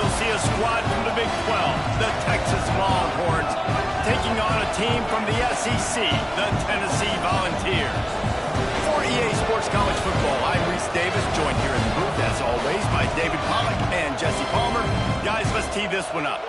we'll see a squad from the Big 12, the Texas Longhorns, taking on a team from the SEC, the Tennessee Volunteers. For EA Sports College Football, I'm Reese Davis, joined here in the booth, as always, by David Pollack and Jesse Palmer. Guys, let's tee this one up.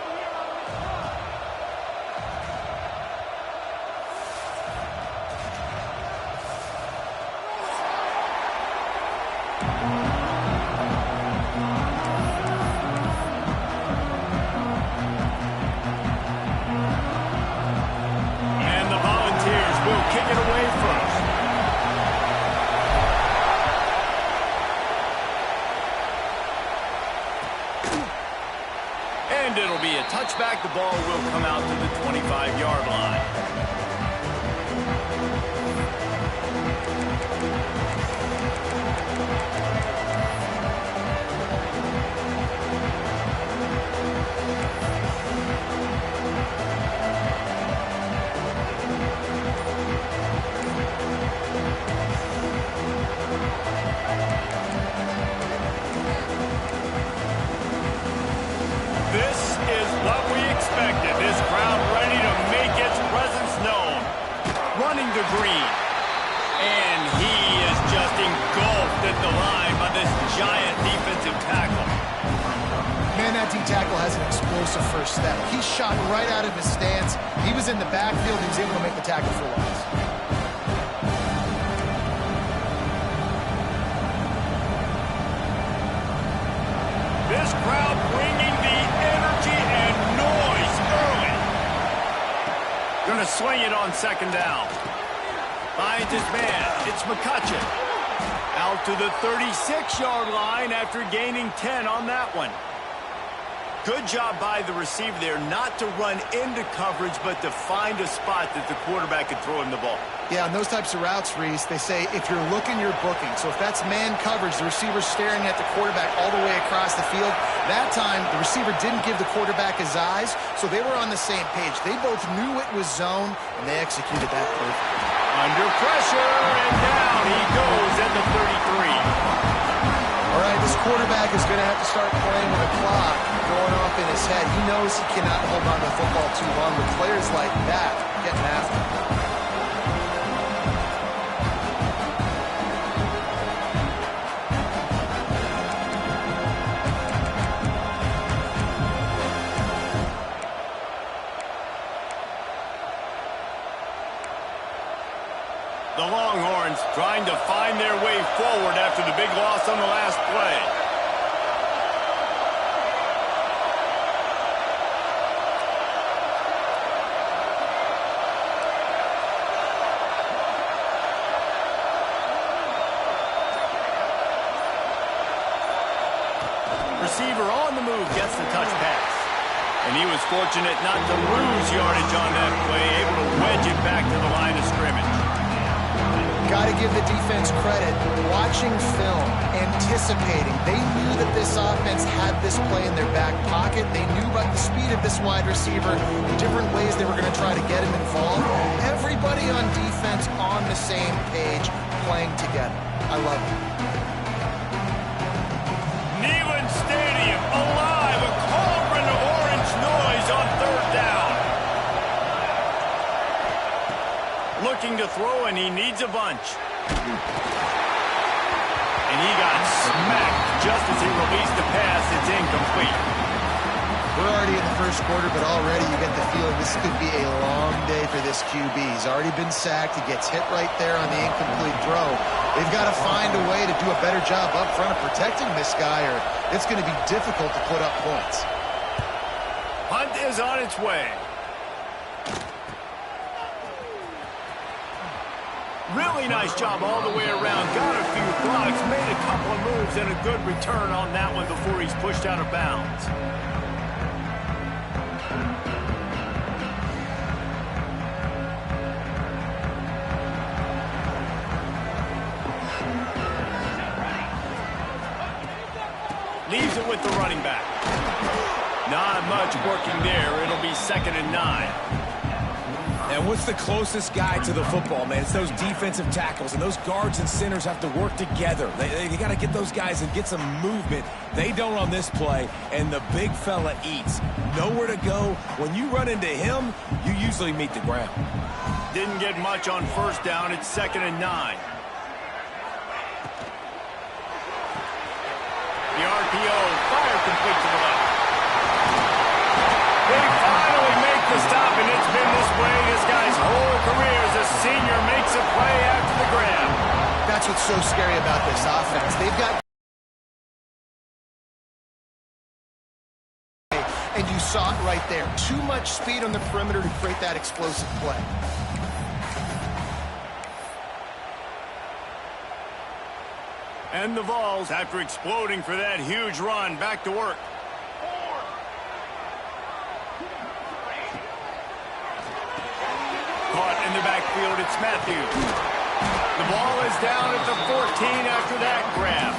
And it'll be a touchback. The ball will come out to the 25-yard line. This is what we expected. This crowd ready to make its presence known. Running the green. And he is just engulfed at the line by this giant defensive tackle. Man, that D-tackle has an explosive first step. He shot right out of his stance. He was in the backfield. He was able to make the tackle for loss. This crowd bringing the energy and noise early. Gonna swing it on second down. Finds his man. It's McCutcheon. Out to the 36-yard line after gaining 10 on that one. Good job by the receiver there not to run into coverage, but to find a spot that the quarterback could throw him the ball. Yeah, on those types of routes, Reese, they say if you're looking, you're booking. So if that's man coverage, the receiver's staring at the quarterback all the way across the field. That time, the receiver didn't give the quarterback his eyes, so they were on the same page. They both knew it was zone, and they executed that perfectly. Under pressure, and down he goes at the 33. All right, this quarterback is going to have to start playing with a clock going off in his head. He knows he cannot hold on to the football too long with players like that getting after him. The Longhorns trying to find their way forward after the big loss on the last play. Receiver on the move gets the touch pass. And he was fortunate not to lose yardage on that play, able to wedge it back to the line of scrimmage. Got to give the defense credit. Watching film, anticipating. They knew that this offense had this play in their back pocket. They knew about the speed of this wide receiver, the different ways they were going to try to get him involved. Everybody on defense on the same page, playing together. I love it. Neyland Stadium alive, a cauldron of orange noise on third down. Looking to throw, and he needs a bunch. And he got smacked just as he released the pass. It's incomplete. We're already in the first quarter, but already you get the feeling this could be a long day for this QB. He's already been sacked. He gets hit right there on the incomplete throw. They've got to find a way to do a better job up front of protecting this guy, or it's going to be difficult to put up points. Punt is on its way. Really nice job all the way around. Got a few blocks, made a couple of moves, and a good return on that one before he's pushed out of bounds. Leaves it with the running back. Not much working there. It'll be 2nd and 9. And what's the closest guy to the football, man? It's those defensive tackles, and those guards and centers have to work together. They got to get those guys and get some movement. They don't on this play, and the big fella eats. Nowhere to go. When you run into him, you usually meet the ground. Didn't get much on first down. It's 2nd and 9. The RPO, fire complete to the left. They finally make the stop, and it's been this way this guy's whole career as a senior makes a play after the grab. That's what's so scary about this offense. They've got... And you saw it right there. Too much speed on the perimeter to create that explosive play. And the Vols, after exploding for that huge run, back to work. Caught in the backfield, it's Matthews. The ball is down at the 14 after that grab.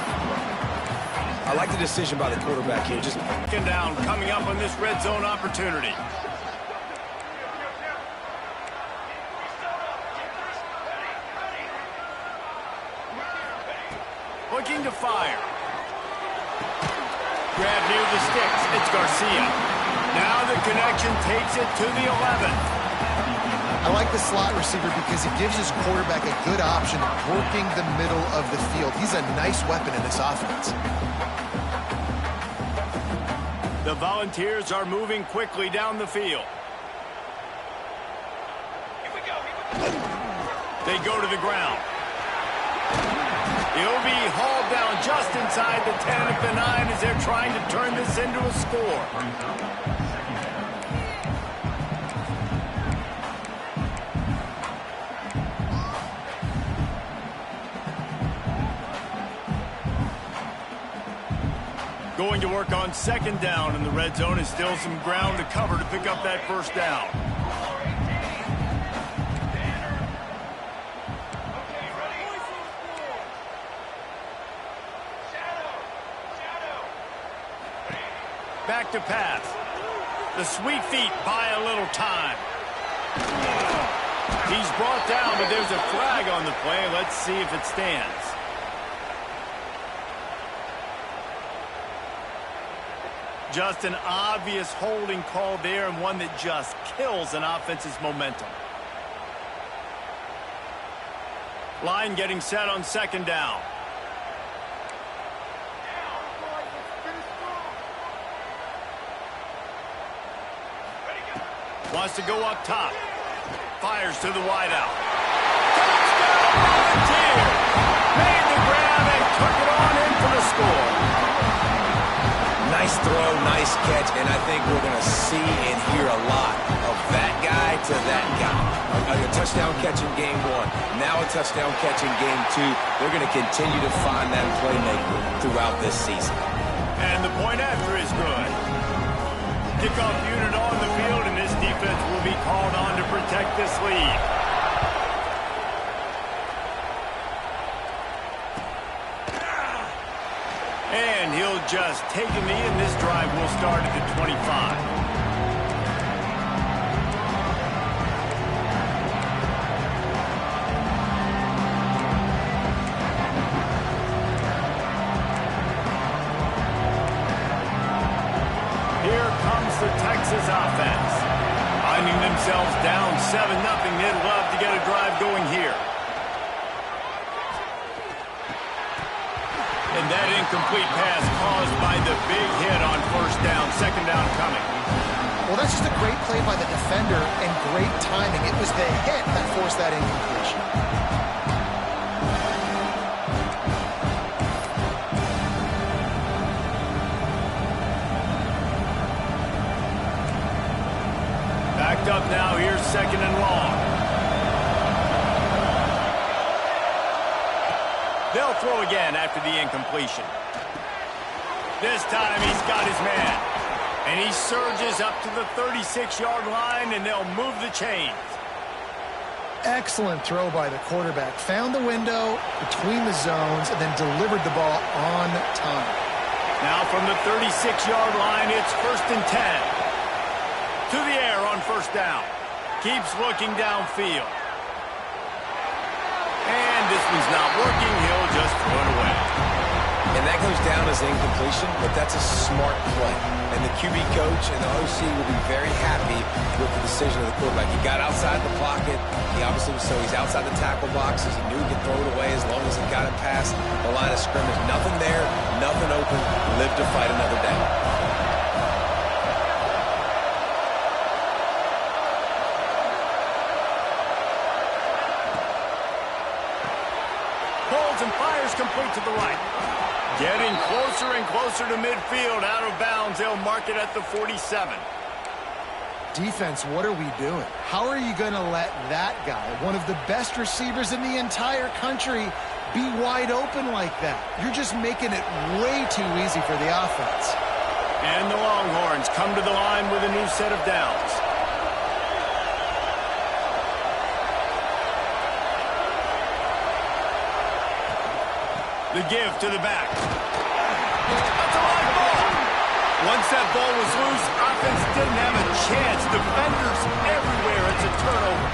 I like the decision by the quarterback here. Just down, coming up on this red zone opportunity. Looking to fire. Grab near the sticks. It's Garcia. Now the connection takes it to the 11. I like the slot receiver because it gives his quarterback a good option of working the middle of the field. He's a nice weapon in this offense. The Volunteers are moving quickly down the field. They go to the ground. He'll be hauled down just inside the 10 at the 9 as they're trying to turn this into a score. Going to work on 2nd down in the red zone is still some ground to cover to pick up that first down. Back to pass. The sweet feet buy a little time. He's brought down, but there's a flag on the play. Let's see if it stands. Just an obvious holding call there, and one that just kills an offense's momentum. Line getting set on 2nd down. Wants to go up top. Fires to the wideout. Touchdown, Volunteers! Made the grab and took it on in for the score. nice throw, nice catch, and I think we're going to see and hear a lot of that guy to that guy. A touchdown catch in game 1, now a touchdown catch in game 2. They're going to continue to find that playmaker throughout this season. And the point after is good. Kickoff unit on the field, and this defense will be called on to protect this lead. And he'll just take a knee, and this drive will start at the 25. The Texas offense finding themselves down 7-0. They'd love to get a drive going here. And that incomplete pass caused by the big hit on first down. Second down coming. Well, that's just a great play by the defender and great timing. It was the hit that forced that incompletion. Backed up now, here's second and long. They'll throw again after the incompletion. This time he's got his man. And he surges up to the 36-yard line, and they'll move the chains. Excellent throw by the quarterback. Found the window between the zones and then delivered the ball on time. Now from the 36-yard line, it's 1st and 10. To the air on first down. Keeps looking downfield. And this one's not working. He'll just throw it away. And that goes down as incompletion, but that's a smart play. And the QB coach and the OC will be very happy with the decision of the quarterback. He got outside the pocket. He obviously was, so he's outside the tackle boxes. He knew he could throw it away as long as he got it past the line of scrimmage. Nothing there, nothing open. Live to fight another down. Pulls and fires complete to the right. Getting closer and closer to midfield. Out of bounds. They'll mark it at the 47. Defense, what are we doing? How are you going to let that guy, one of the best receivers in the entire country, be wide open like that? You're just making it way too easy for the offense. And the Longhorns come to the line with a new set of downs. The give to the back. That's a live ball. Once that ball was loose, offense didn't have a chance. Defenders everywhere. It's a turnover.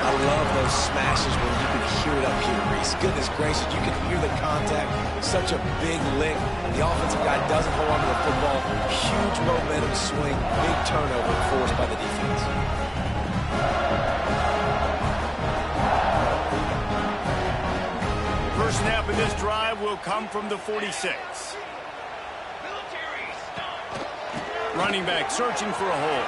I love those smashes when you can hear it up here, Reese. Goodness gracious, you can hear the contact. Such a big lick. The offensive guy doesn't hold on to the football. Huge momentum swing. Big turnover forced by the defense. First snap in this drive will come from the 46. Running back searching for a hole.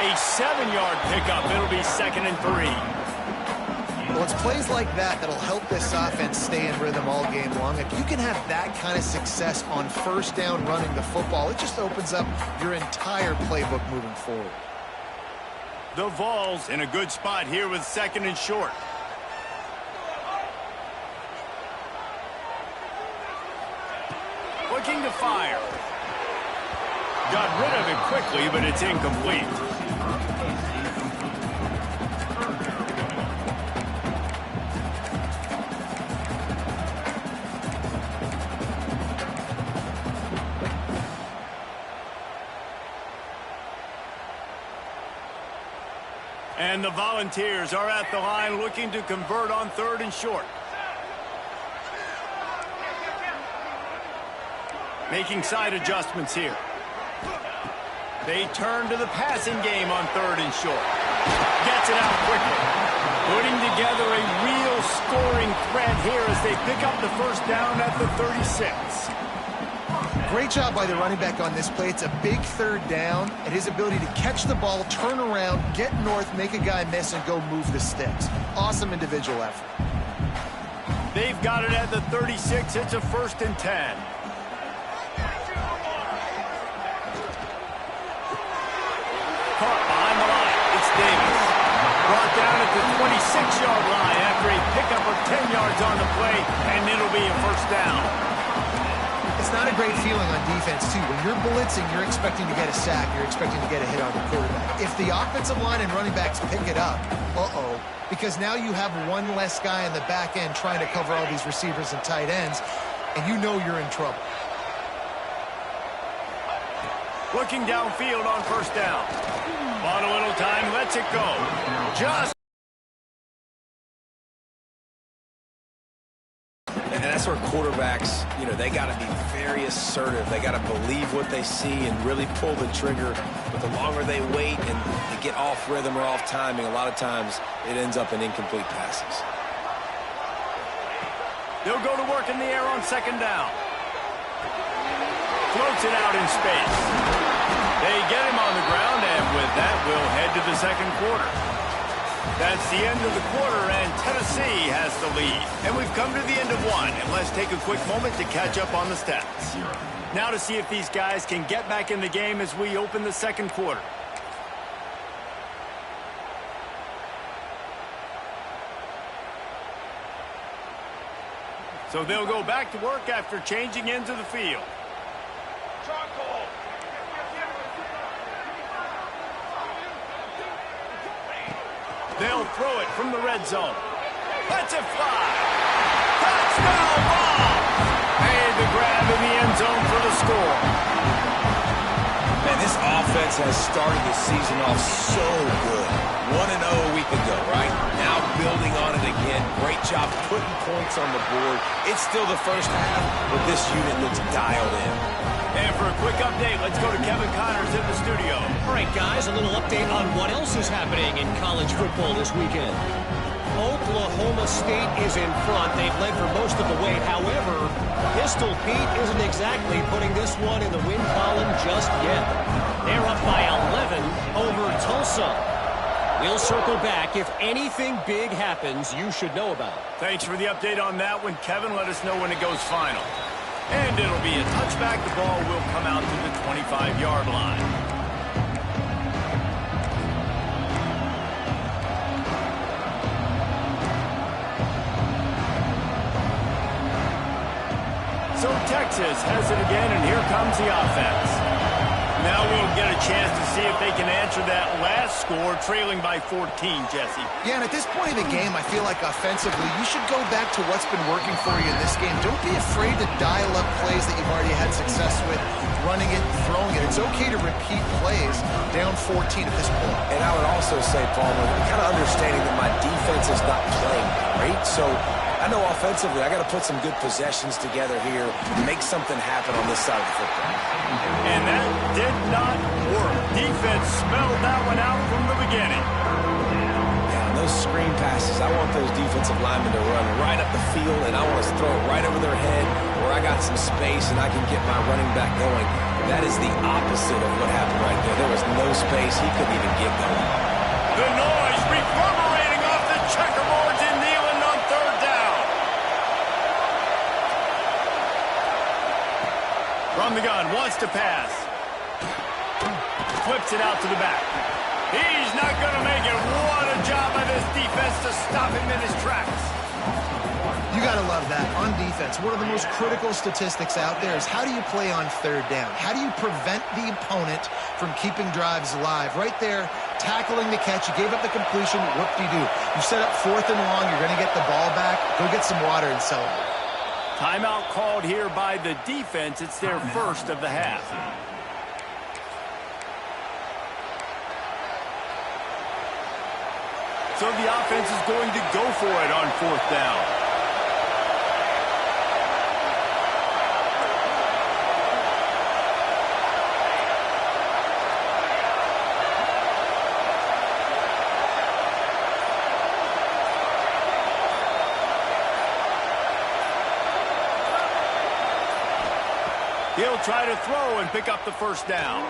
A 7-yard pickup. It'll be 2nd and 3. Well, it's plays like that that'll help this offense stay in rhythm all game long. If you can have that kind of success on first down running the football, it just opens up your entire playbook moving forward. The Vols in a good spot here with 2nd and short. Looking to fire. Got rid of it quickly, but it's incomplete. And the Volunteers are at the line looking to convert on 3rd and short. Making side adjustments here. They turn to the passing game on 3rd and short. Gets it out quickly. Putting together a real scoring threat here as they pick up the first down at the 36. Great job by the running back on this play. It's a big 3rd down, and his ability to catch the ball, turn around, get north, make a guy miss, and go move the sticks. Awesome individual effort. They've got it at the 36. It's a 1st and 10. Caught behind the line. It's Davis. Brought down at the 26-yard line after a pickup of 10 yards on the play, and it'll be a 1st down. It's not a great feeling on defense, too. When you're blitzing, you're expecting to get a sack. You're expecting to get a hit on the quarterback. If the offensive line and running backs pick it up, because now you have one less guy in the back end trying to cover all these receivers and tight ends, and you know you're in trouble. Looking downfield on 1st down. Bought a little time, lets it go. Just. And that's where quarterbacks, they got to be very assertive. They got to believe what they see and really pull the trigger. But the longer they wait and they get off rhythm or off timing, a lot of times it ends up in incomplete passes. They'll go to work in the air on 2nd down. Floats it out in space. They get him on the ground, and with that, we'll head to the 2nd quarter. That's the end of the quarter, and Tennessee has the lead. And we've come to the end of one, and let's take a quick moment to catch up on the stats. Now to see if these guys can get back in the game as we open the 2nd quarter. So they'll go back to work after changing into the field. They'll throw it from the red zone. Lets it fly. Touchdown ball. Made the grab in the end zone for the score. Man, this offense has started the season off so good. 1-0 a week ago, right? Now building on it again. Great job putting points on the board. It's still the first half, but this unit looks dialed in. And for a quick update, let's go to Kevin Connors in the studio. All right, guys, a little update on what else is happening in college football this weekend. Oklahoma State is in front. They've led for most of the way. However, Pistol Pete isn't exactly putting this one in the win column just yet. They're up by 11 over Tulsa. We'll circle back. If anything big happens, you should know about it. Thanks for the update on that one, Kevin. Let us know when it goes final. And it'll be a touchback. The ball will come out to the 25-yard line. So Texas has it again, and here comes the offense. Now we'll get a chance to see if they can answer that last score, trailing by 14, Jesse. Yeah, and at this point in the game, I feel like offensively, you should go back to what's been working for you in this game. Don't be afraid to dial up plays that you've already had success with, running it, throwing it. It's okay to repeat plays down 14 at this point. And I would also say, Palmer, kind of understanding that my defense is not playing great, so I know offensively I got to put some good possessions together here and make something happen on this side of the football. And that did not work. Defense smelled that one out from the beginning. Yeah, those screen passes, I want those defensive linemen to run right up the field, and I want to throw it right over their head where I got some space and I can get my running back going. That is the opposite of what happened right there. There was no space. He couldn't even get going. The noise reverberating off the checkerboards in Neyland on third down. From the gun, wants to pass. Flips it out to the back. He's not going to make it. What a job by this defense to stop him in his tracks. You got to love that. On defense, one of the most critical statistics out there is how do you play on third down? How do you prevent the opponent from keeping drives alive? Right there, tackling the catch. You gave up the completion. Whoop-de-doo. You set up fourth and long. You're going to get the ball back. Go get some water and celebrate. Timeout called here by the defense. It's their first of the half. So the offense is going to go for it on fourth down. He'll try to throw and pick up the first down.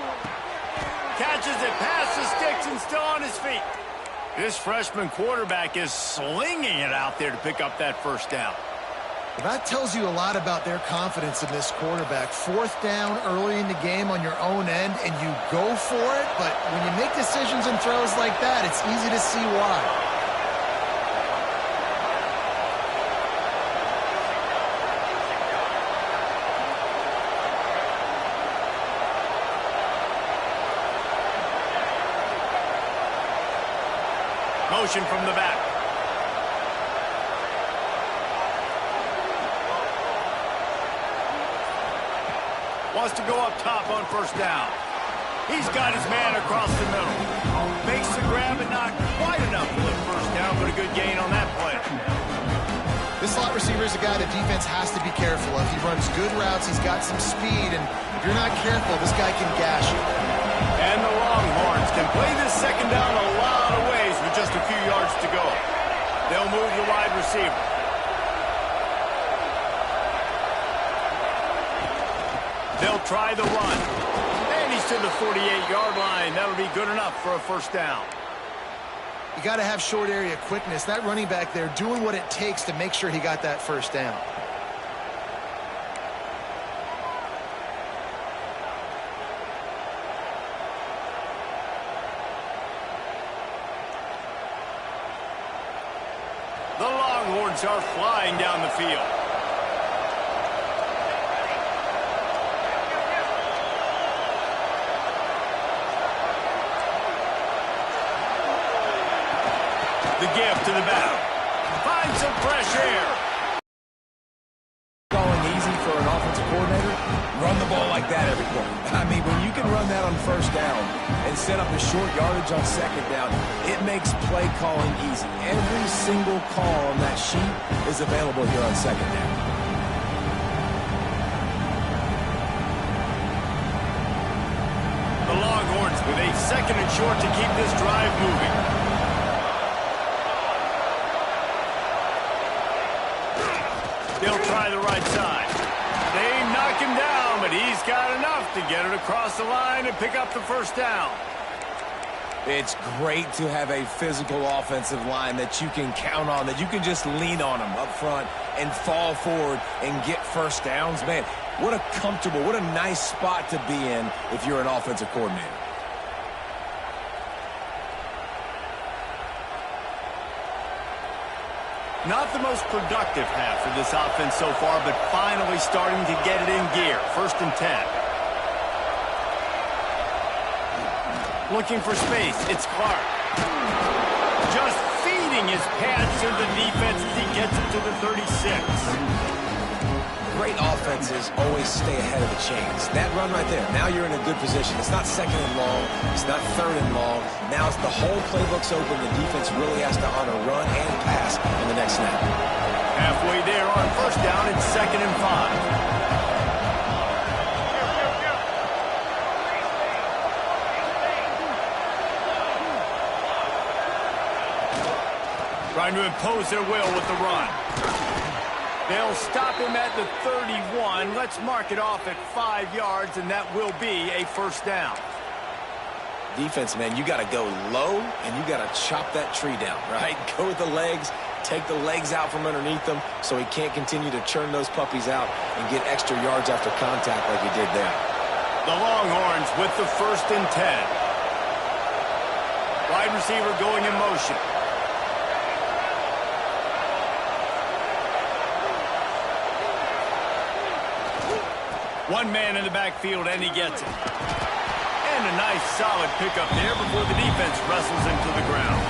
Catches it past the sticks and still on his feet. This freshman quarterback is slinging it out there to pick up that first down. Well, that tells you a lot about their confidence in this quarterback. Fourth down early in the game on your own end, and you go for it. But when you make decisions and throws like that, it's easy to see why. Motion from the back. Wants to go up top on first down. He's got his man across the middle. Makes the grab and not quite enough for the first down, but a good gain on that play. This slot receiver is a guy the defense has to be careful of. He runs good routes. He's got some speed, and if you're not careful, this guy can gash you. And the Longhorns can play this second down a lot of ways with just a few yards to go. They'll move the wide receiver. They'll try the run. And he's to the 48-yard line. That'll be good enough for a first down. You got to have short area quickness. That running back there doing what it takes to make sure he got that first down. The Longhorns are flying down the field. The give to the back. Find some fresh air. Going easy for an offensive coordinator, run the ball like that every quarter. I mean, when you can run that on first down and set up a short yardage on second down. It makes play calling easy. Every single call on that sheet is available here on second down. The Longhorns with a second and short to keep this drive moving. They'll try the right side. They knock him down, but he's got enough to get it across the line and pick up the first down. It's great to have a physical offensive line that you can count on, that you can just lean on them up front and fall forward and get first downs. Man, what a comfortable, what a nice spot to be in if you're an offensive coordinator. Not the most productive half for this offense so far, but finally starting to get it in gear. 1st and 10. Looking for space. It's Clark. Just feeding his pass to the defense as he gets it to the 36. Great offenses always stay ahead of the chains. That run right there, now you're in a good position. It's not second and long. It's not third and long. Now it's the whole playbook's open. The defense really has to honor run and pass on the next snap. Halfway there on first down, it's 2nd and 5. Trying to impose their will with the run. They'll stop him at the 31. Let's mark it off at 5 yards, and that will be a first down. Defense, man, you got to go low, and you got to chop that tree down, right? Go with the legs, take the legs out from underneath them so he can't continue to churn those puppies out and get extra yards after contact like he did there. The Longhorns with the 1st and 10. Wide receiver going in motion. One man in the backfield, and he gets it. And a nice, solid pickup there before the defense wrestles him to the ground.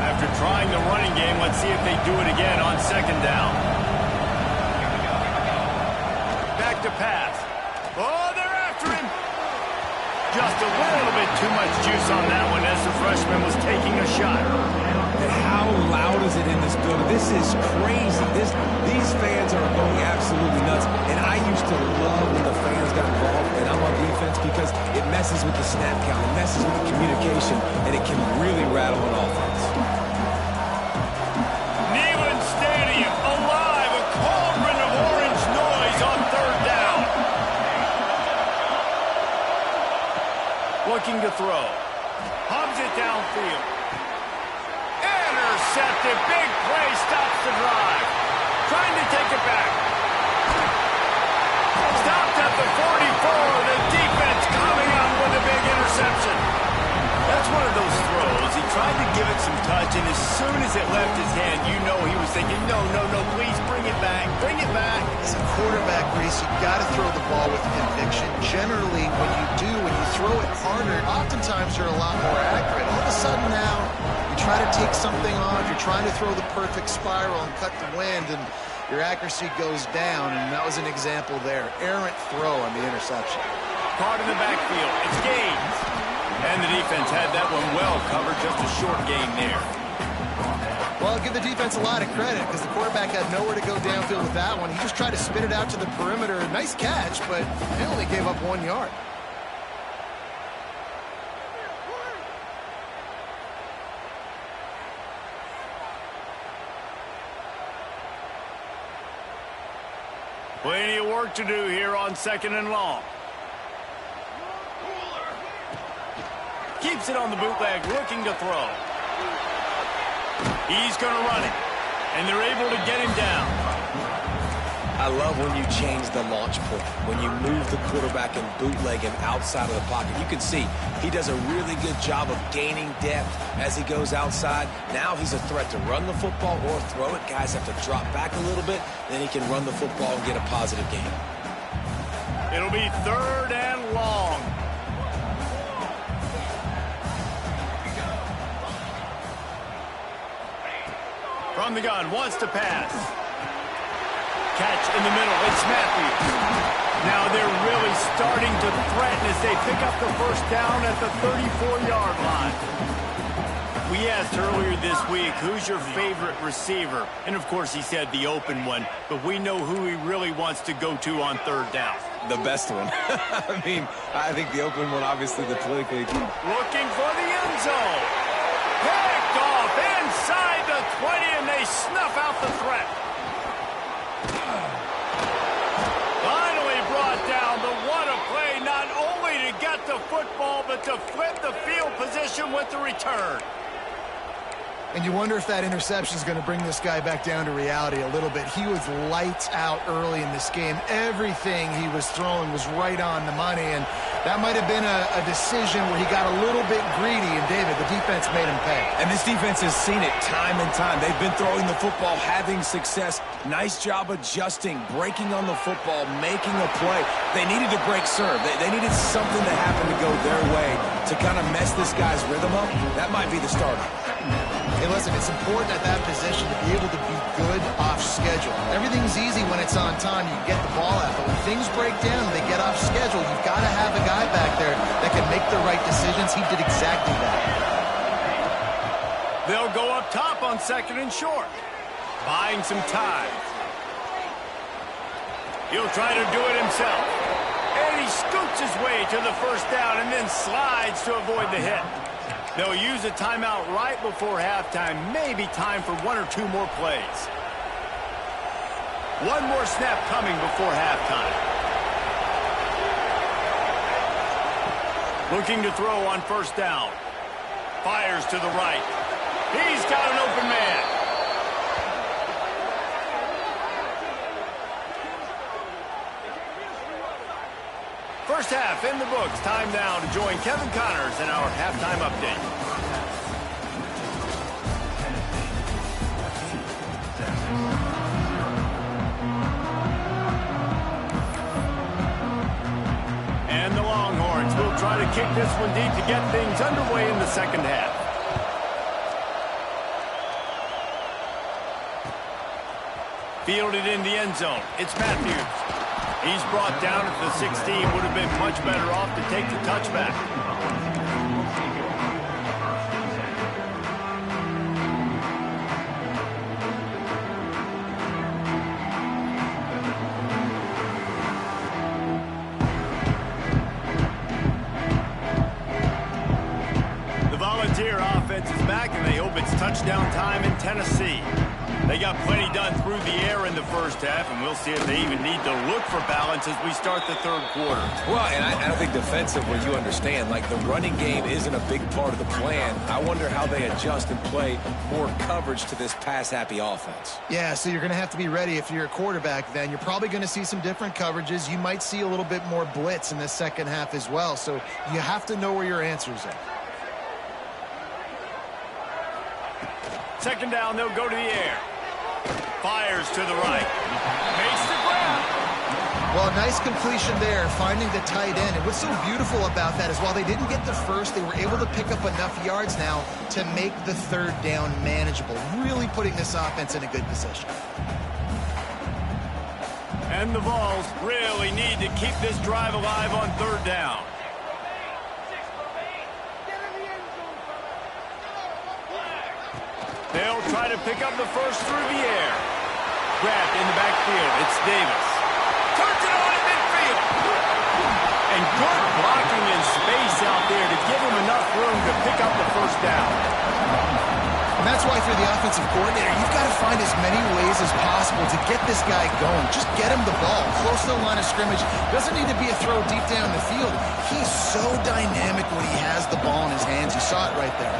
After trying the running game, let's see if they do it again on second down. Back to pass. Oh, they're after him. Just a little bit too much juice on that one as the freshman was taking a shot. And how loud is it in this building? This is crazy. These fans are going absolutely nuts. And I used to love when the fans got involved, and I'm on defense, because it messes with the snap count. It messes with the communication, and it can really rattle an offense. Neyland Stadium alive. A cauldron of orange noise on third down. Looking to throw. Hubs it downfield. Intercepted. Big play stops the drive. Trying to take it back. Stopped at the 44. The defense coming up with a big interception. That's one of those throws. He tried to give it some touch, and as soon as it left his hand, you know he was thinking, no, please bring it back. Bring it back. As a quarterback, Reese, you've got to throw the ball with conviction. Generally, when you throw it harder, oftentimes you're a lot more accurate. All of a sudden now, you try to take something off, you're trying to throw the perfect spiral and cut the wind, and your accuracy goes down, and that was an example there. Errant throw on the interception. Caught in the backfield. It's Gaines. And the defense had that one well covered. Just a short gain there. Well, I'll give the defense a lot of credit because the quarterback had nowhere to go downfield with that one. He just tried to spit it out to the perimeter. Nice catch, but they only gave up 1 yard. Plenty of work to do here on second and long. Keeps it on the bootleg, looking to throw. He's going to run it, and they're able to get him down. I love when you change the launch point, when you move the quarterback and bootleg him outside of the pocket. You can see he does a really good job of gaining depth as he goes outside. Now he's a threat to run the football or throw it. Guys have to drop back a little bit, then he can run the football and get a positive gain. It'll be third and long. From the gun, wants to pass. Catch in the middle, it's Matthews. Now they're really starting to threaten as they pick up the first down at the 34-yard line. We asked earlier this week, who's your favorite receiver? And, of course, he said the open one, but we know who he really wants to go to on third down. The best one. I mean, I think the open one, obviously, the politically. Looking for the end zone. Picked off inside the 20, and they snuff out the threat. Finally brought down, but what a play, not only to get the football, but to flip the field position with the return. And you wonder if that interception is going to bring this guy back down to reality a little bit. He was lights out early in this game. Everything he was throwing was right on the money, and that might have been a decision where he got a little bit greedy, and David, the defense made him pay. And this defense has seen it time and time. They've been throwing the football, having success. Nice job adjusting, breaking on the football, making a play. They needed to break serve. They needed something to happen to go their way to kind of mess this guy's rhythm up. That might be the starter. Hey, listen, it's important at that position to be able to be good off schedule. Everything's easy when it's on time. You get the ball out. But when things break down, they get off schedule. You've got to have a guy back there that can make the right decisions. He did exactly that. They'll go up top on second and short. Buying some time. He'll try to do it himself. And he scoots his way to the first down and then slides to avoid the hit. They'll use a timeout right before halftime. Maybe time for one or two more plays. One more snap coming before halftime. Looking to throw on first down. Fires to the right. He's got an open man. First half in the books. Time now to join Kevin Connors in our halftime update. And the Longhorns will try to kick this one deep to get things underway in the second half. Fielded in the end zone. It's Matthews. He's brought down at the 16. Would have been much better off to take the touchback. The Volunteer offense is back, and they hope it's touchdown time in Tennessee. They got plenty done through the air in the first half, and we'll see if they even need to look for balance as we start the third quarter. Well, and I think defensively, you understand, like the running game isn't a big part of the plan. I wonder how they adjust and play more coverage to this pass-happy offense. Yeah, so you're going to have to be ready if you're a quarterback then. You're probably going to see some different coverages. You might see a little bit more blitz in the second half as well, so you have to know where your answers are. Second down, they'll go to the air. Fires to the right. Makes the grab. Well, nice completion there, finding the tight end. And what's so beautiful about that is while they didn't get the first, they were able to pick up enough yards now to make the third down manageable, really putting this offense in a good position. And the Vols really need to keep this drive alive on third down. They'll try to pick up the first through the air. Grabbed in the backfield. It's Davis. Turns it on in midfield. And good blocking in space out there to give him enough room to pick up the first down. And that's why for the offensive coordinator, you've got to find as many ways as possible to get this guy going. Just get him the ball close to the line of scrimmage. Doesn't need to be a throw deep down the field. He's so dynamic when he has the ball in his hands. You saw it right there.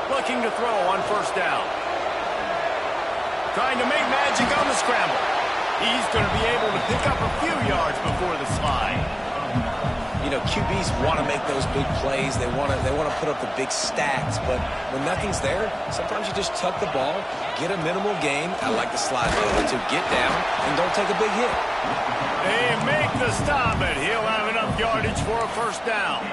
Looking to throw on first down. Trying to make magic on the scramble. He's going to be able to pick up a few yards before the slide. You know, QBs want to make those big plays. They want to put up the big stats. But when nothing's there, sometimes you just tuck the ball, get a minimal gain. I like the slide over to get down and don't take a big hit. They make the stop, and he'll have enough enough yardage for a first down.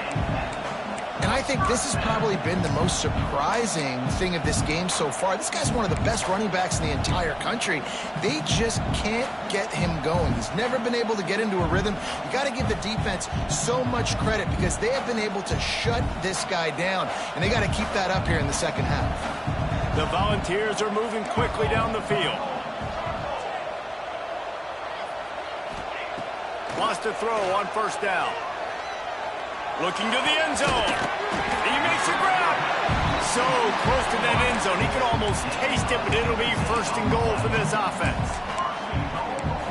And I think this has probably been the most surprising thing of this game so far. This guy's one of the best running backs in the entire country. They just can't get him going. He's never been able to get into a rhythm. You got to give the defense so much credit because they have been able to shut this guy down, and they got to keep that up here in the second half. The Volunteers are moving quickly down the field. Wants to throw on first down. Looking to the end zone. He makes a grab. So close to that end zone. He could almost taste it, but it'll be first and goal for this offense.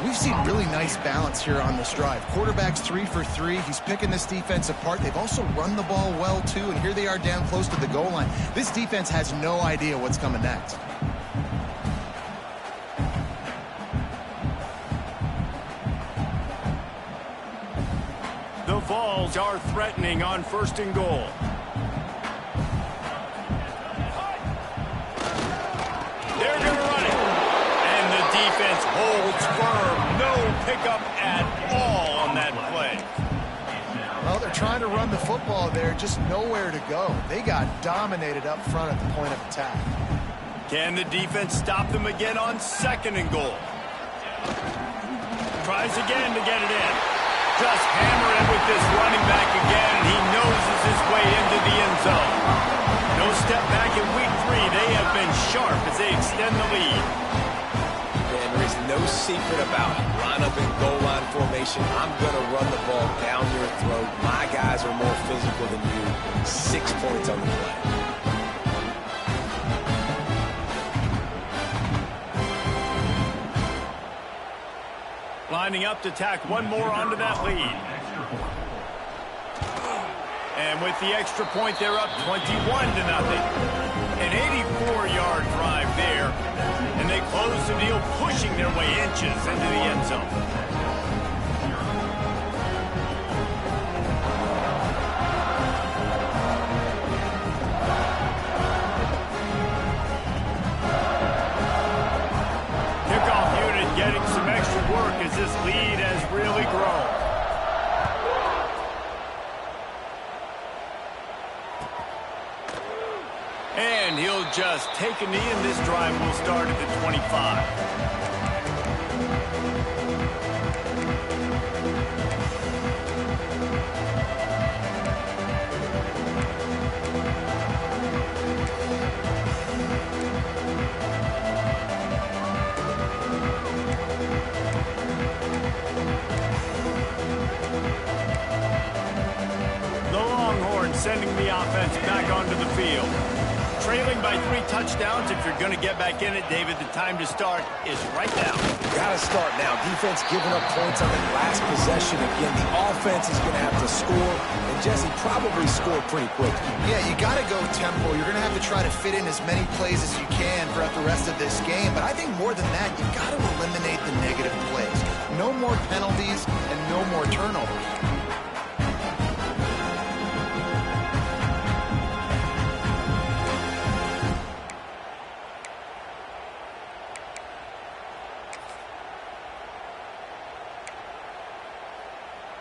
We've seen really nice balance here on this drive. Quarterback's 3 for 3. He's picking this defense apart. They've also run the ball well, too, and here they are down close to the goal line. This defense has no idea what's coming next. The Vols are threatening on first and goal. They're going to run it. And the defense holds firm. No pickup at all on that play. Well, they're trying to run the football there, just nowhere to go. They got dominated up front at the point of attack. Can the defense stop them again on second and goal? Tries again to get it in. Just hammer it with this running back again, and he noses his way into the end zone. No step back in week 3. They have been sharp as they extend the lead. And there is no secret about it. Line up in goal line formation. I'm going to run the ball down your throat. My guys are more physical than you. 6 points on the play. Lining up to tack one more onto that lead. And with the extra point, they're up 21-0. An 84-yard drive there. And they close the deal, pushing their way inches into the end zone. Getting some extra work as this lead has really grown. And he'll just take a knee, and this drive will start at the 25. Sending the offense back onto the field. Trailing by 3 touchdowns. If you're going to get back in it, David, the time to start is right now. Got to start now. Defense giving up points on the last possession. Again, the offense is going to have to score. And Jesse probably scored pretty quick. Yeah, you got to go tempo. You're going to have to try to fit in as many plays as you can throughout the rest of this game. But I think more than that, you've got to eliminate the negative plays. No more penalties and no more turnovers.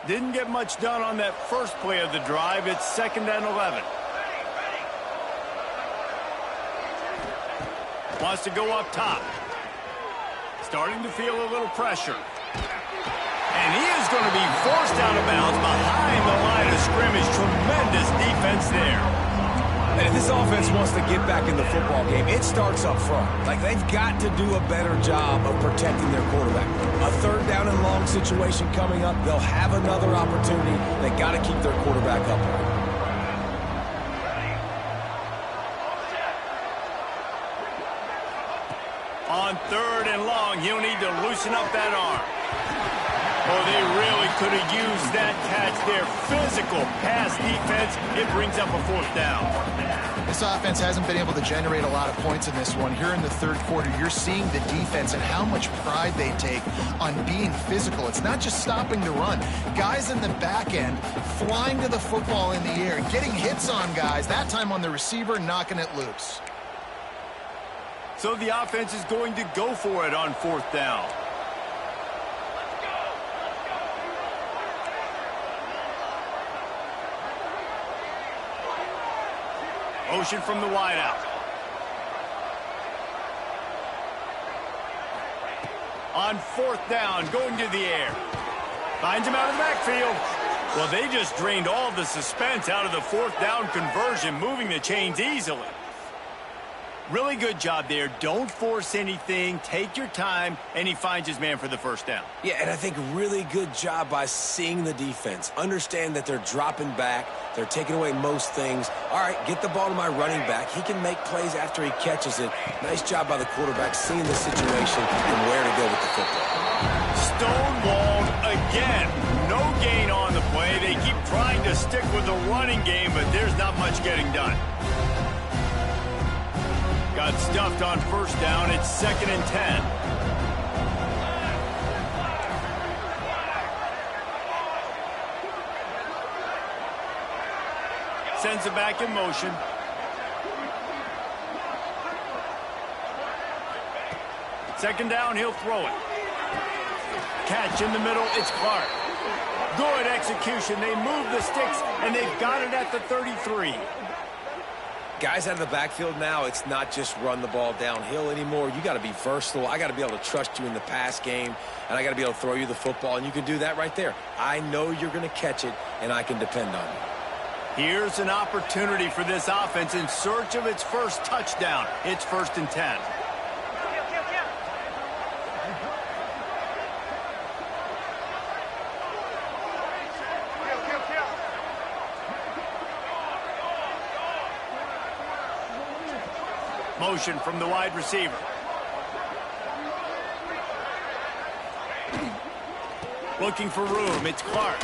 Didn't get much done on that first play of the drive. It's 2nd and 11. Wants to go up top. Starting to feel a little pressure. And he is going to be forced out of bounds behind the line of scrimmage. Tremendous defense there. And if this offense wants to get back in the football game, it starts up front. Like, they've got to do a better job of protecting their quarterback. A 3rd down and long situation coming up. They'll have another opportunity. They got to keep their quarterback upright. On 3rd and long, he'll need to loosen up that arm. Oh, they really could have used that catch there. Physical pass defense. It brings up a 4th down. This offense hasn't been able to generate a lot of points in this one. Here in the 3rd quarter, you're seeing the defense and how much pride they take on being physical. It's not just stopping the run. Guys in the back end flying to the football in the air, getting hits on guys, that time on the receiver, knocking it loose. So the offense is going to go for it on 4th down. Motion from the wideout. On 4th down, going to the air. Finds him out of the backfield. Well, they just drained all of the suspense out of the 4th down conversion, moving the chains easily. Really good job there. Don't force anything. Take your time, and he finds his man for the 1st down. Yeah, and I think really good job by seeing the defense. Understand that they're dropping back. They're taking away most things. All right, get the ball to my running back. He can make plays after he catches it. Nice job by the quarterback seeing the situation and where to go with the football. Stonewalled again. No gain on the play. They keep trying to stick with the running game, but there's not much getting done. Got stuffed on 1st down. It's 2nd and 10. Sends it back in motion. Second down, he'll throw it. Catch in the middle, it's Clark. Good execution. They move the sticks, and they've got it at the 33. Guys out of the backfield now, it's not just run the ball downhill anymore. You got to be versatile. I got to be able to trust you in the pass game, and I got to be able to throw you the football, and you can do that right there. I know you're going to catch it, and I can depend on you. Here's an opportunity for this offense in search of its first touchdown. It's 1st and 10. Motion from the wide receiver. Looking for room. It's Clark.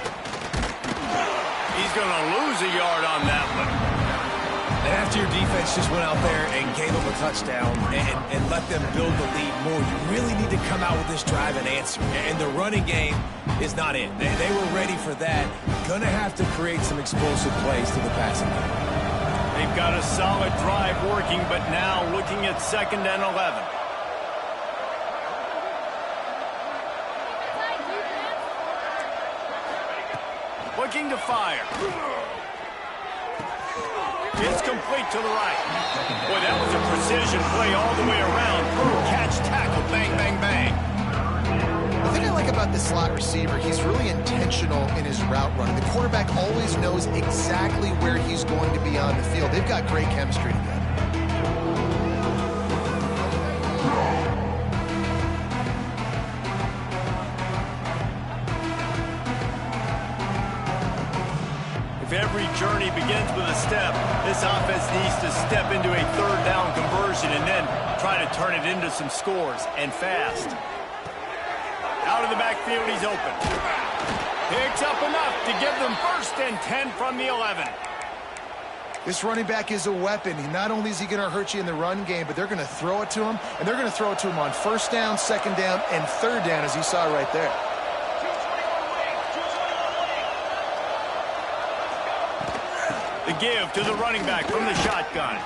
He's going to lose a yard on that one. And after your defense just went out there and gave them a touchdown and let them build the lead more, you really need to come out with this drive and answer. And the running game is not it. They were ready for that. Going to have to create some explosive plays to the passing game. They've got a solid drive working, but now looking at 2nd and 11. Looking to fire. It's complete to the right. Boy, that was a precision play all the way around. Catch, tackle, bang, bang, bang. The thing I like about this slot receiver, he's really intentional in his route running. The quarterback always knows exactly where he's going to be on the field. They've got great chemistry together. If every journey begins with a step, this offense needs to step into a 3rd down conversion and then try to turn it into some scores, and fast. Out of the backfield, he's open. Picks up enough to give them 1st and 10 from the 11. This running back is a weapon. Not only is he going to hurt you in the run game, but they're going to throw it to him, and they're going to throw it to him on 1st down, 2nd down, and 3rd down, as you saw right there. The give to the running back from the shotgun.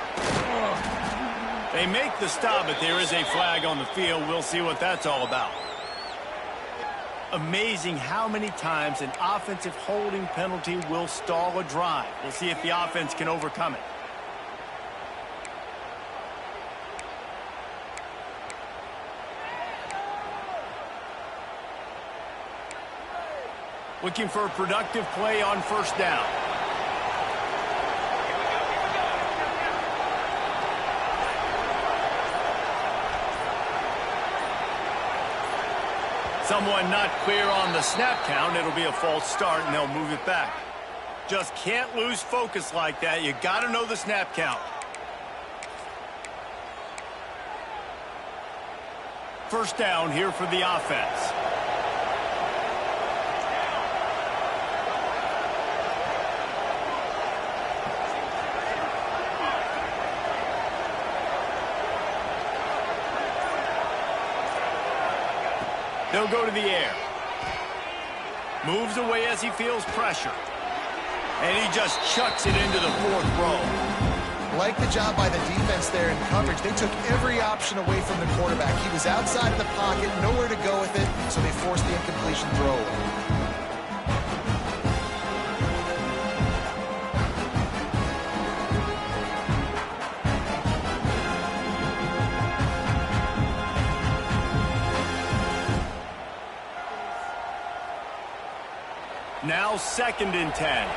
They make the stop, but there is a flag on the field. We'll see what that's all about. Amazing how many times an offensive holding penalty will stall a drive. We'll see if the offense can overcome it. Looking for a productive play on 1st down. Someone not clear on the snap count. It'll be a false start, and they'll move it back. Just can't lose focus like that. You got to know the snap count. 1st down here for the offense. They'll go to the air. Moves away as he feels pressure. And he just chucks it into the 4th row. Like the job by the defense there in coverage. They took every option away from the quarterback. He was outside of the pocket, nowhere to go with it, so they forced the incompletion throw away. Now 2nd and 10.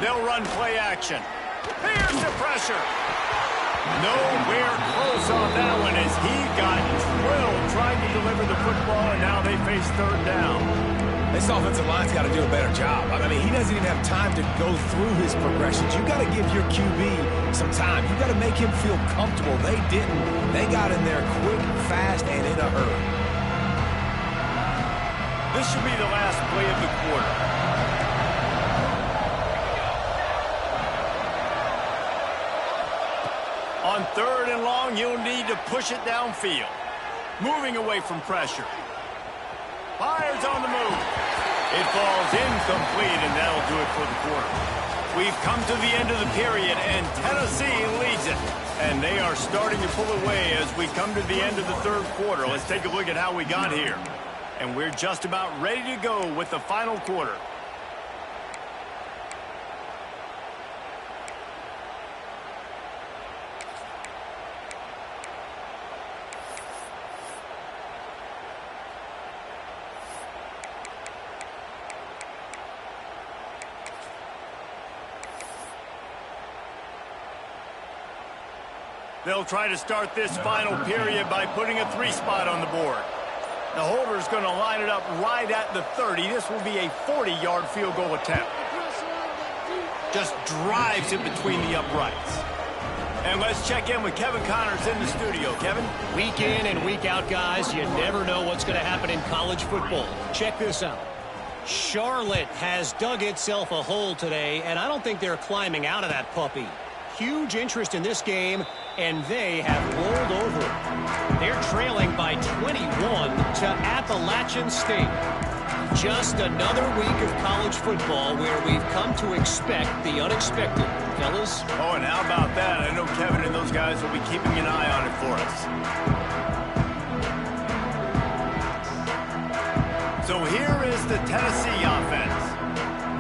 They'll run play action. Here's the pressure. Nowhere close on that one as he got drilled trying to deliver the football, and now they face 3rd down. This offensive line's got to do a better job. I mean, he doesn't even have time to go through his progressions. You got to give your QB some time. You got to make him feel comfortable. They didn't. They got in there quick, fast, and in a hurry. This should be the last play of the quarter. On 3rd and long, you'll need to push it downfield. Moving away from pressure. Fires on the move. It falls incomplete, and that'll do it for the quarter. We've come to the end of the period, and Tennessee leads it. And they are starting to pull away as we come to the end of the 3rd quarter. Let's take a look at how we got here. And we're just about ready to go with the final quarter. They'll try to start this final period by putting a 3 spot on the board. The holder's going to line it up right at the 30. This will be a 40-yard field goal attempt. Just drives it between the uprights. And let's check in with Kevin Connors in the studio. Kevin? Week in and week out, guys, you never know what's going to happen in college football. Check this out. Charlotte has dug itself a hole today, and I don't think they're climbing out of that puppy. Huge interest in this game, and they have rolled over. They're trailing by 21 to Appalachian State. Just another week of college football where we've come to expect the unexpected. Fellas? Oh, and how about that? I know Kevin and those guys will be keeping an eye on it for us. So here is the Tennessee offense.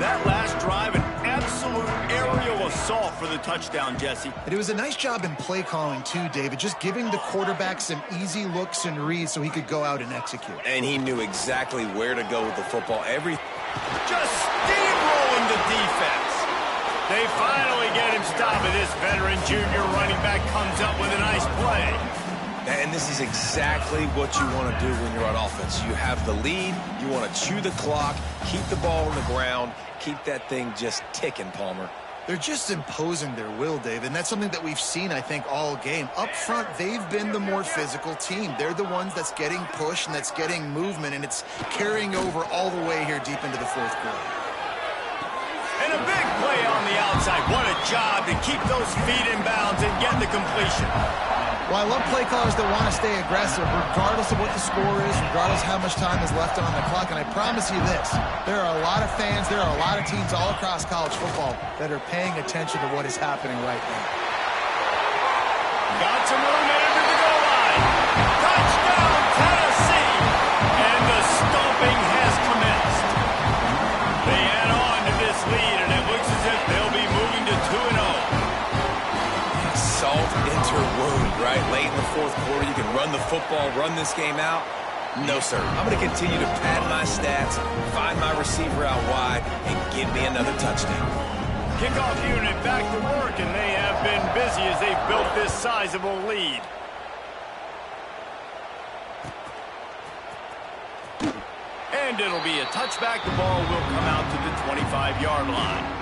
That last drive, an absolute aerial assault for the touchdown, Jesse. It was a nice job in play calling, too, David, just giving the quarterback some easy looks and reads so he could go out and execute. And he knew exactly where to go with the football. Just steamrolling the defense. They finally get him stopped, and this veteran junior running back comes up with a nice play. And this is exactly what you want to do when you're on offense. You have the lead. You want to chew the clock, keep the ball on the ground, keep that thing just ticking, Palmer. They're just imposing their will, David, and that's something that we've seen, I think, all game. Up front, they've been the more physical team. They're the ones that's getting pushed and that's getting movement, and it's carrying over all the way here deep into the 4th quarter. And a big play on the outside. What a job to keep those feet in bounds and get the completion. Well, I love play callers that want to stay aggressive, regardless of what the score is, regardless how much time is left on the clock. And I promise you this, there are a lot of fans, there are a lot of teams all across college football that are paying attention to what is happening right now. Got some room after the goal line. Touchdown, Tennessee! And the stomping has commenced. They add on to this lead, and it looks as if they'll be moving to 2-0. Salt into wound, right? Late in the 4th quarter, you can run the football, run this game out. No, sir. I'm going to continue to pad my stats, find my receiver out wide, and give me another touchdown. Kickoff unit back to work, and they have been busy as they've built this sizable lead. And it'll be a touchback. The ball will come out to the 25-yard line.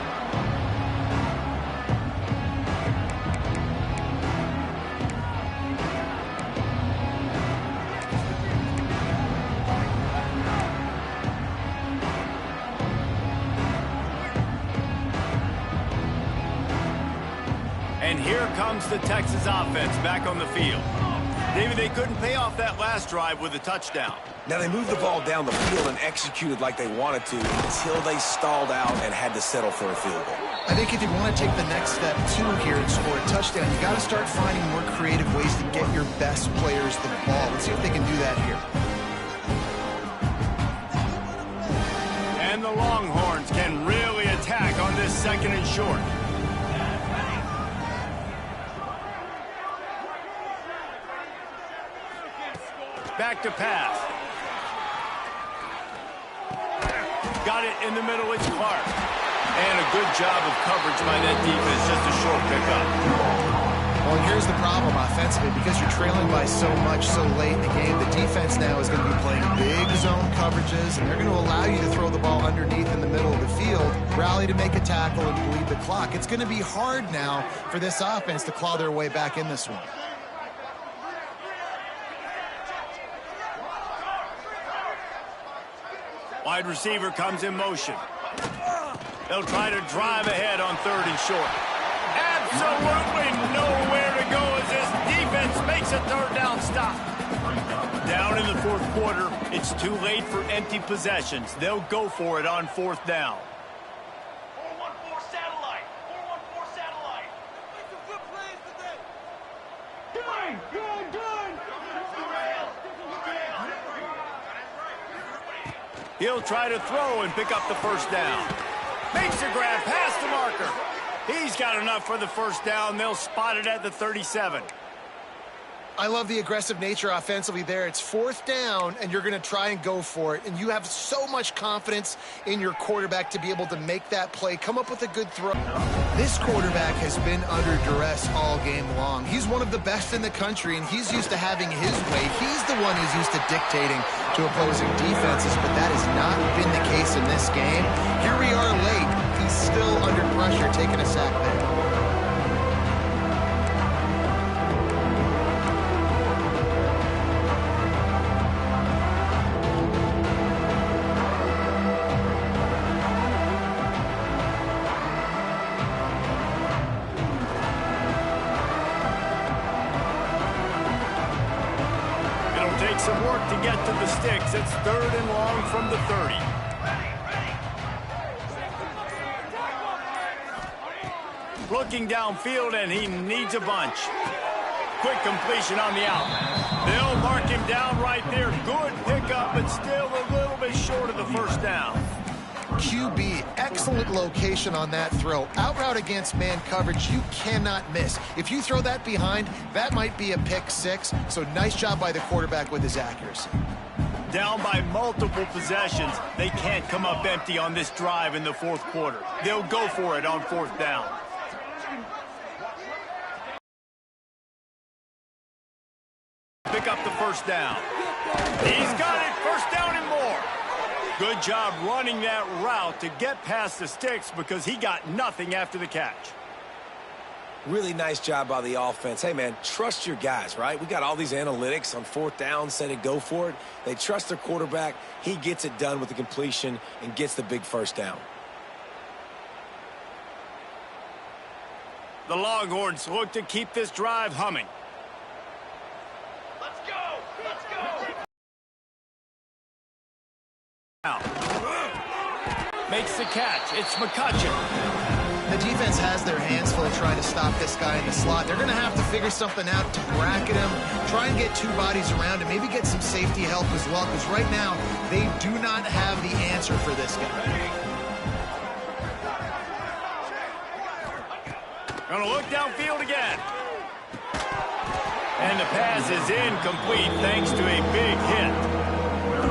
And here comes the Texas offense back on the field. David, they couldn't pay off that last drive with a touchdown. Now, they moved the ball down the field and executed like they wanted to until they stalled out and had to settle for a field goal. I think if you want to take the next step, too, here and score a touchdown, you got to start finding more creative ways to get your best players the ball. Let's see if they can do that here. And the Longhorns can really attack on this 2nd and short. Back to pass. Got it in the middle. It's Clark. And a good job of coverage by that defense. Just a short pickup. Well, here's the problem offensively. Because you're trailing by so much so late in the game, the defense now is going to be playing big zone coverages, and they're going to allow you to throw the ball underneath in the middle of the field, rally to make a tackle, and bleed the clock. It's going to be hard now for this offense to claw their way back in this one. Wide receiver comes in motion. They'll try to drive ahead on 3rd and short. Absolutely nowhere to go as this defense makes a 3rd down stop. Down in the 4th quarter, it's too late for empty possessions. They'll go for it on 4th down. 414 satellite. 414 satellite. Some good plays today. Good. He'll try to throw and pick up the 1st down. Makes a grab past the marker. He's got enough for the 1st down. They'll spot it at the 37. I love the aggressive nature offensively there. It's 4th down, and you're going to try and go for it. And you have so much confidence in your quarterback to be able to make that play, come up with a good throw. This quarterback has been under duress all game long. He's one of the best in the country, and he's used to having his way. He's the one who's used to dictating to opposing defenses, but that has not been the case in this game. Here we are late. He's still under pressure, taking a sack there. Some work to get to the sticks. It's 3rd and long from the 30. Looking downfield, and he needs a bunch. Quick completion on the out. They'll mark him down right there. Good pickup, but still a little bit short of the 1st down. QB, excellent location on that throw. Out route against man coverage, you cannot miss. If you throw that behind, that might be a pick 6. So nice job by the quarterback with his accuracy. Down by multiple possessions. They can't come up empty on this drive in the 4th quarter. They'll go for it on 4th down. Pick up the 1st down. He's got it. 1st down and more. Good job running that route to get past the sticks because he got nothing after the catch. Really nice job by the offense. Hey, man, trust your guys, right? We got all these analytics on 4th down, say to go for it. They trust their quarterback. He gets it done with the completion and gets the big 1st down. The Longhorns look to keep this drive humming. Let's go. Let's go. Makes the catch. It's McCutcheon. The defense has their hands full trying to stop this guy in the slot. They're going to have to figure something out to bracket him, try and get 2 bodies around him, maybe get some safety help as well, because right now they do not have the answer for this guy. Going to look downfield again. And the pass is incomplete thanks to a big hit.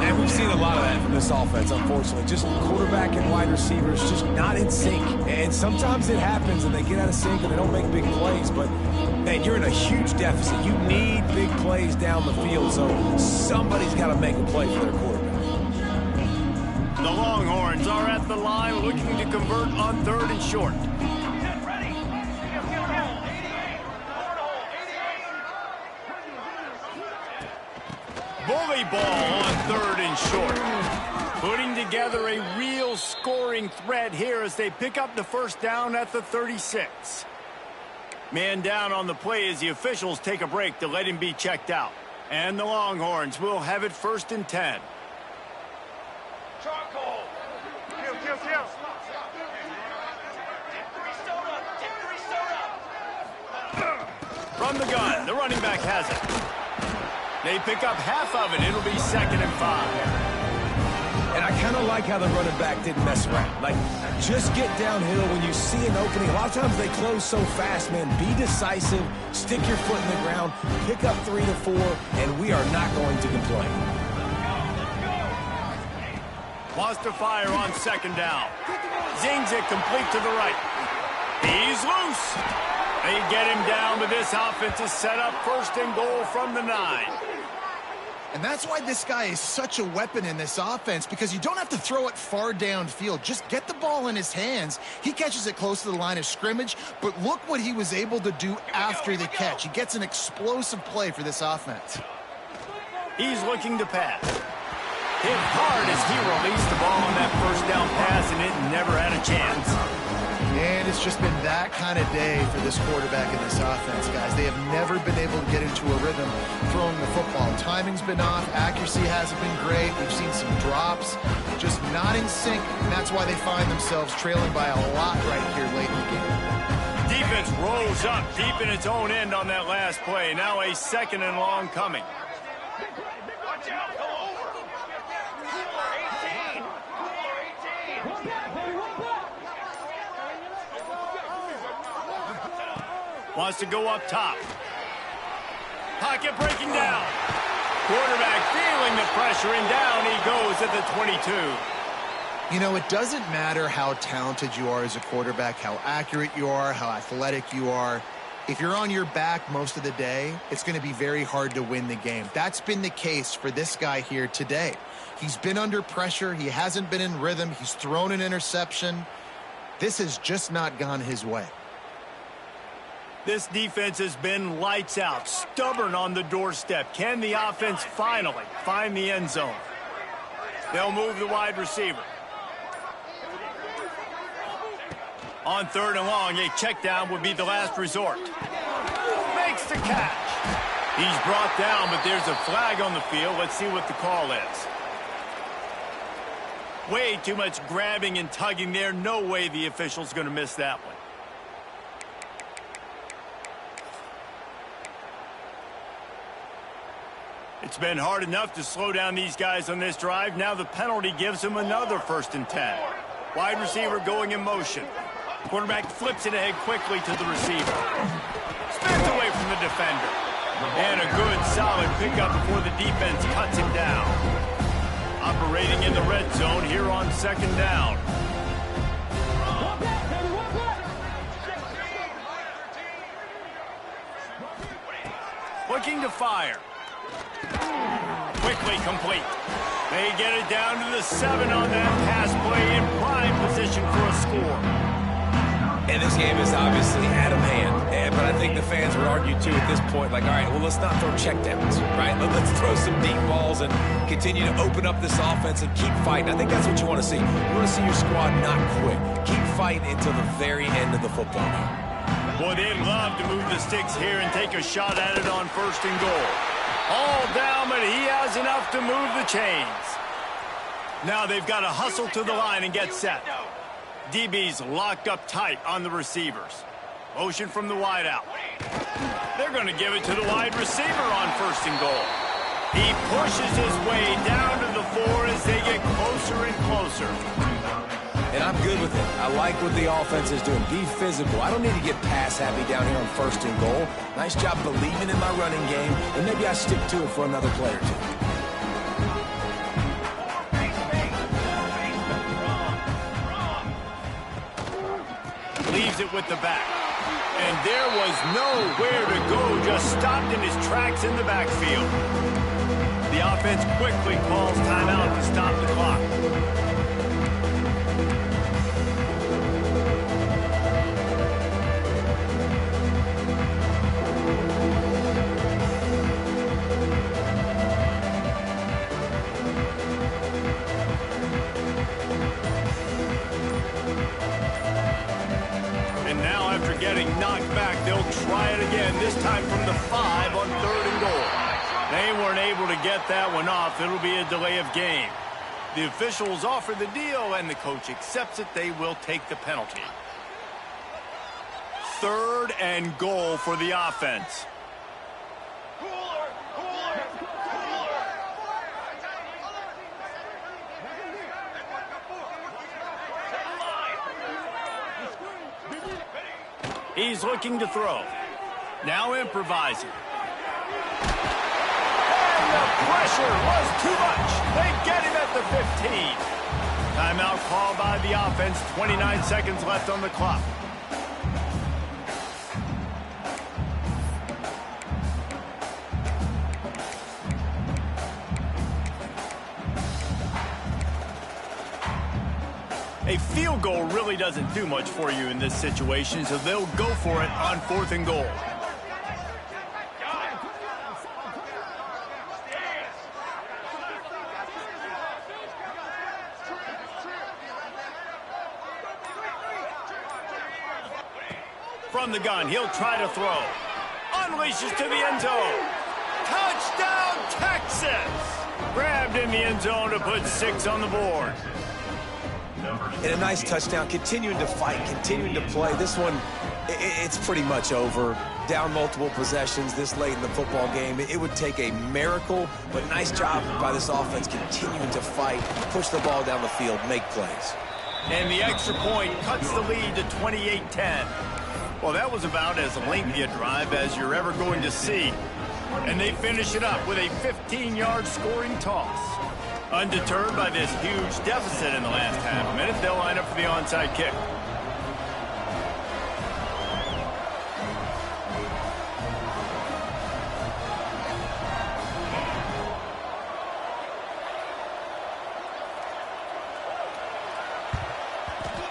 And we've seen a lot of that from this offense, unfortunately. Just quarterback and wide receivers just not in sync. And sometimes it happens and they get out of sync and they don't make big plays. But, man, you're in a huge deficit. You need big plays down the field, so somebody's got to make a play for their quarterback. The Longhorns are at the line looking to convert on 3rd and short. Bully ball on 3rd and short. Putting together a real scoring threat here as they pick up the 1st down at the 36. Man down on the play as the officials take a break to let him be checked out. And the Longhorns will have it 1st and 10. Charcoal. Kill. From the gun, the running back has it. They pick up half of it. It'll be 2nd and 5. And I kind of like how the running back didn't mess around. Like, just get downhill when you see an opening. A lot of times they close so fast, man. Be decisive, stick your foot in the ground, pick up 3 to 4, and we are not going to complain. Wants to fire on second down. Zings it complete to the right. He's loose. They get him down, but this offense is set up first and goal from the 9. And that's why this guy is such a weapon in this offense, because you don't have to throw it far downfield. Just get the ball in his hands. He catches it close to the line of scrimmage, but look what he was able to do after the catch. He gets an explosive play for this offense. He's looking to pass. Hit hard as he released the ball on that first down pass, and it never had a chance. And it's just been that kind of day for this quarterback in this offense, guys. They have never been able to get into a rhythm throwing the football. Timing's been off. Accuracy hasn't been great. We've seen some drops. Just not in sync, and that's why they find themselves trailing by a lot right here late in the game. Defense rolls up deep in its own end on that last play. Now a second and long coming. Watch out, go over. Cooler 18. Cooler 18. Wants to go up top. Pocket breaking down. Quarterback feeling the pressure, and down he goes at the 22. You know, it doesn't matter how talented you are as a quarterback, how accurate you are, how athletic you are. If you're on your back most of the day, it's going to be very hard to win the game. That's been the case for this guy here today. He's been under pressure. He hasn't been in rhythm. He's thrown an interception. This has just not gone his way. This defense has been lights out, stubborn on the doorstep. Can the offense finally find the end zone? They'll move the wide receiver. On third and long, a check down would be the last resort. Makes the catch. He's brought down, but there's a flag on the field. Let's see what the call is. Way too much grabbing and tugging there. No way the official's going to miss that one. It's been hard enough to slow down these guys on this drive. Now the penalty gives them another 1st and 10. Wide receiver going in motion. Quarterback flips it ahead quickly to the receiver. Spins away from the defender. And a good, solid pickup before the defense cuts him down. Operating in the red zone here on second down. Looking to fire. Quickly complete. They get it down to the 7 on that pass play, in prime position for a score. And this game is obviously out of hand. But I think the fans would argue, too, at this point, like, all right, well, let's not throw checkdowns, right? Let's throw some deep balls and continue to open up this offense and keep fighting. I think that's what you want to see. You want to see your squad not quit. Keep fighting until the very end of the football game. Boy, they'd love to move the sticks here and take a shot at it on 1st and goal. All down, but he has enough to move the chains. Now they've got to hustle to the line and get set. DB's locked up tight on the receivers. Motion from the wideout. They're going to give it to the wide receiver on 1st and goal. He pushes his way down to the 4 as they get closer and closer. And I'm good with it. I like what the offense is doing. Be physical. I don't need to get pass happy down here on 1st and goal. Nice job believing in my running game, and maybe I stick to it for another play or two. Leaves it with the back. And there was nowhere to go, just stopped in his tracks in the backfield. The offense quickly calls timeout to stop the clock. Getting knocked back, they'll try it again, this time from the 5 on 3rd and goal. They weren't able to get that one off. It'll be a delay of game. The officials offer the deal, and the coach accepts it. They will take the penalty. 3rd and goal for the offense. He's looking to throw. Now improvising. And the pressure was too much. They get him at the 15. Timeout called by the offense. 29 seconds left on the clock. A field goal really doesn't do much for you in this situation, so they'll go for it on 4th and goal. From the gun, he'll try to throw. Unleashes to the end zone. Touchdown, Texas! Grabbed in the end zone to put 6 on the board. And a nice touchdown, continuing to fight, continuing to play. This one, it's pretty much over. Down multiple possessions this late in the football game. It would take a miracle, but nice job by this offense continuing to fight, push the ball down the field, make plays. And the extra point cuts the lead to 28-10. Well, that was about as lengthy a drive as you're ever going to see. And they finish it up with a 15-yard scoring toss. Undeterred by this huge deficit in the last half minute, they'll line up for the onside kick.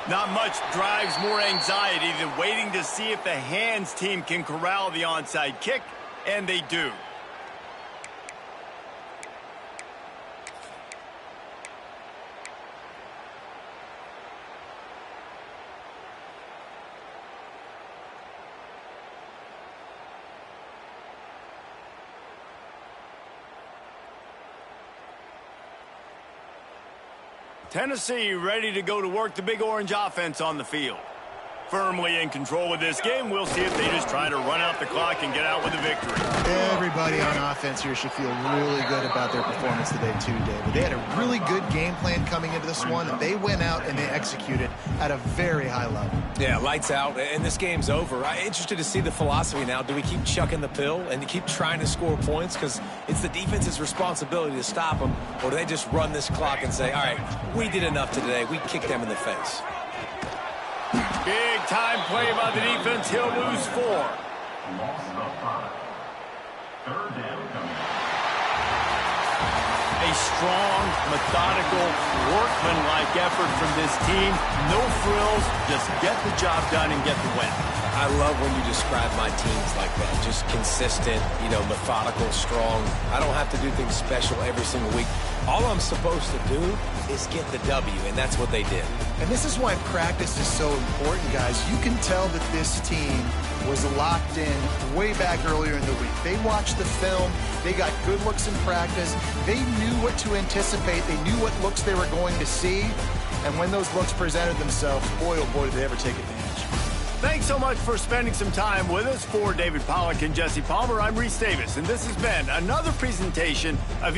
Not much drives more anxiety than waiting to see if the hands team can corral the onside kick, and they do. Tennessee ready to go to work the Big Orange offense on the field. Firmly in control of this game. We'll see if they just try to run out the clock and get out with a victory. Everybody on offense here should feel really good about their performance today too, David. They had a really good game plan coming into this one, and they went out and they executed at a very high level. Yeah, lights out, and this game's over. I'm interested to see the philosophy now. Do we keep chucking the pill and keep trying to score points because it's the defense's responsibility to stop them, or do they just run this clock and say, all right, we did enough today. We kicked them in the face. Big time play by the defense. He'll lose 4. A strong, methodical, workman-like effort from this team. No frills, just get the job done and get the win. I love when you describe my teams like that. Just consistent, methodical, strong. I don't have to do things special every single week. All I'm supposed to do is get the W, and that's what they did. And this is why practice is so important, guys. You can tell that this team was locked in way back earlier in the week. They watched the film. They got good looks in practice. They knew what to anticipate. They knew what looks they were going to see. And when those looks presented themselves, boy, oh boy, did they ever take advantage. Thanks so much for spending some time with us. For David Pollack and Jesse Palmer, I'm Reese Davis, and this has been another presentation of